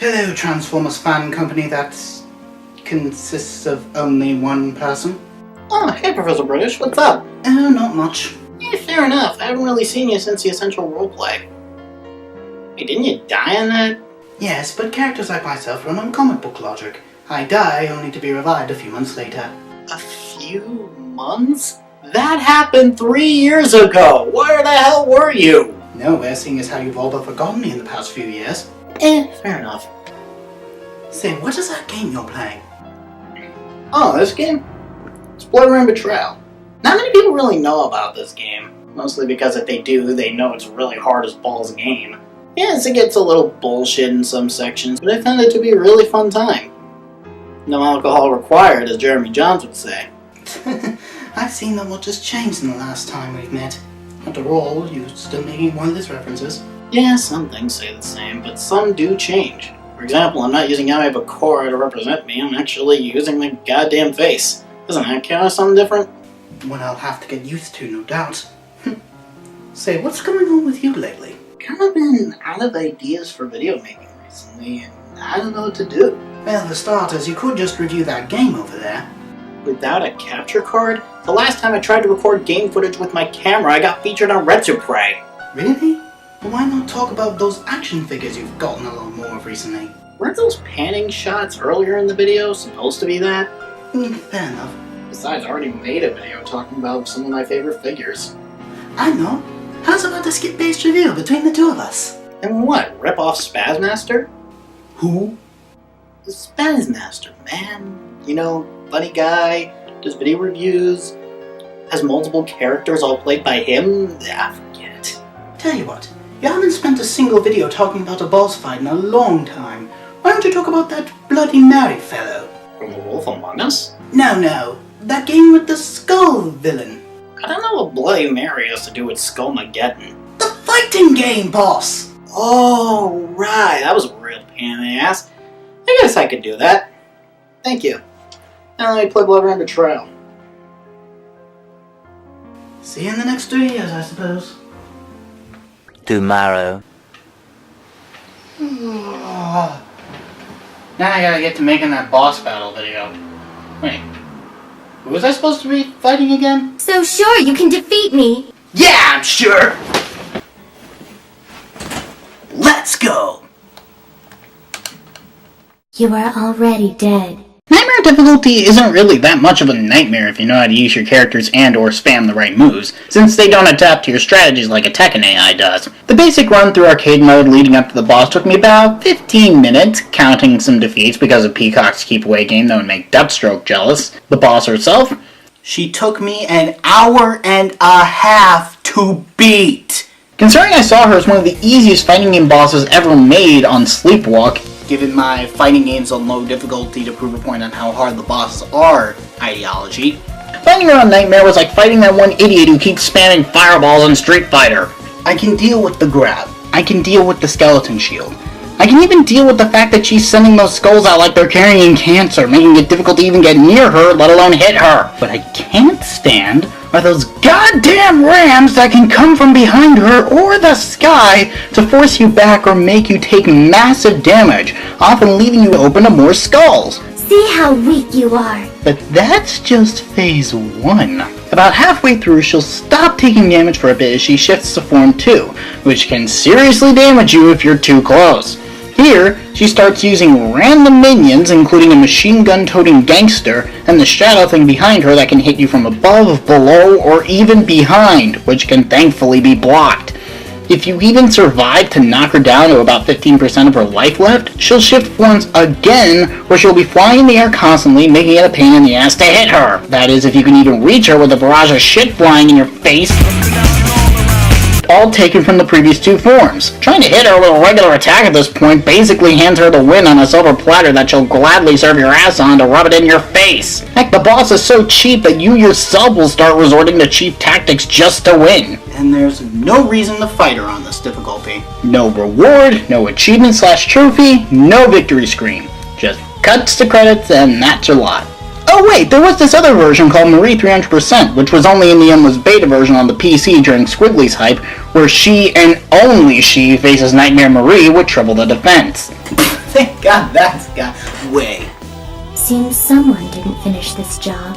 Hello, Transformers fan company that consists of only one person. Oh, hey Professor British, what's up? Oh, not much. Yeah, fair enough. I haven't really seen you since the Essential Roleplay. Wait, didn't you die in that? Yes, but characters like myself run on comic book logic. I die only to be revived a few months later. A few months? That happened 3 years ago! Where the hell were you? Nowhere, seeing as how you've all but forgotten me in the past few years. Fair enough. Say, what is that game you're playing? Oh, this game? It's Blood Rain Betrayal. Not many people really know about this game. Mostly because if they do, they know it's a really hard as balls game. Yes, it gets a little bullshit in some sections, but I found it to be a really fun time. No alcohol required, as Jeremy Johns would say. I've seen that what has changed in the last time we've met. After all, you're still making one of these references. Yeah, some things say the same, but some do change. For example, I'm not using Yami Bakura to represent me, I'm actually using my goddamn face. Doesn't that count as something different? One I'll have to get used to, no doubt. Say, what's going on with you lately? Kind of been out of ideas for video making recently, and I don't know what to do. Well, for starters, you could just review that game over there. Without a capture card? The last time I tried to record game footage with my camera, I got featured on Retsupray. Really? Well, why not talk about those action figures you've gotten a lot more of recently? Weren't those panning shots earlier in the video supposed to be that? Fair enough. Besides, I already made a video talking about some of my favorite figures. I know. How's about the skit-based review between the two of us? And what, rip off Spazmaster? Who? The Spazmaster, man. You know, funny guy, does video reviews, has multiple characters all played by him. Ah, forget it. Tell you what, you haven't spent a single video talking about a boss fight in a long time. Why don't you talk about that Bloody Mary fellow? From The Wolf Among Us? No. That game with the skull villain. I don't know what Bloody Mary has to do with Skullmageddon. The fighting game, boss! Oh, right, that was a real pain in the ass. I guess I could do that. Thank you. Now let me play Blood Rain Betrayal. See you in the next 3 years, I suppose. Tomorrow. Now I gotta get to making that boss battle video. Wait, who was I supposed to be fighting again? So sure you can defeat me. Yeah, I'm sure! Let's go! You are already dead. Nightmare difficulty isn't really that much of a nightmare if you know how to use your characters and or spam the right moves, since they don't adapt to your strategies like a Tekken AI does. The basic run through arcade mode leading up to the boss took me about 15 minutes, counting some defeats because of Peacock's keep away game that would make Deathstroke jealous. The boss herself? She took me an hour and a half to beat! Considering I saw her as one of the easiest fighting game bosses ever made on Sleepwalk, given my fighting games on low difficulty to prove a point on how hard the bosses are ideology, fighting her on Nightmare was like fighting that one idiot who keeps spamming fireballs in Street Fighter. I can deal with the grab. I can deal with the skeleton shield. I can even deal with the fact that she's sending those skulls out like they're carrying cancer, making it difficult to even get near her, let alone hit her. But I can't stand are those goddamn rams that can come from behind her or the sky to force you back or make you take massive damage, often leaving you open to more skulls. See how weak you are. But that's just phase 1. About halfway through, she'll stop taking damage for a bit as she shifts to form 2, which can seriously damage you if you're too close. Here, she starts using random minions, including a machine gun-toting gangster, and the shadow thing behind her that can hit you from above, below, or even behind, which can thankfully be blocked. If you even survive to knock her down to about 15% of her life left, she'll shift forms again, where she'll be flying in the air constantly, making it a pain in the ass to hit her. That is, if you can even reach her with a barrage of shit flying in your face. All taken from the previous 2 forms. Trying to hit her with a regular attack at this point basically hands her the win on a silver platter that she'll gladly serve your ass on to rub it in your face. Heck, the boss is so cheap that you yourself will start resorting to cheap tactics just to win. And there's no reason to fight her on this difficulty. No reward, no achievement/trophy, no victory screen. Just cuts to credits and that's your lot. Oh wait, there was this other version called Marie 300%, which was only in the endless beta version on the PC during Squiggly's hype, where she and only she faces Nightmare Marie with triple the defense. Thank God that's got way. Seems someone didn't finish this job.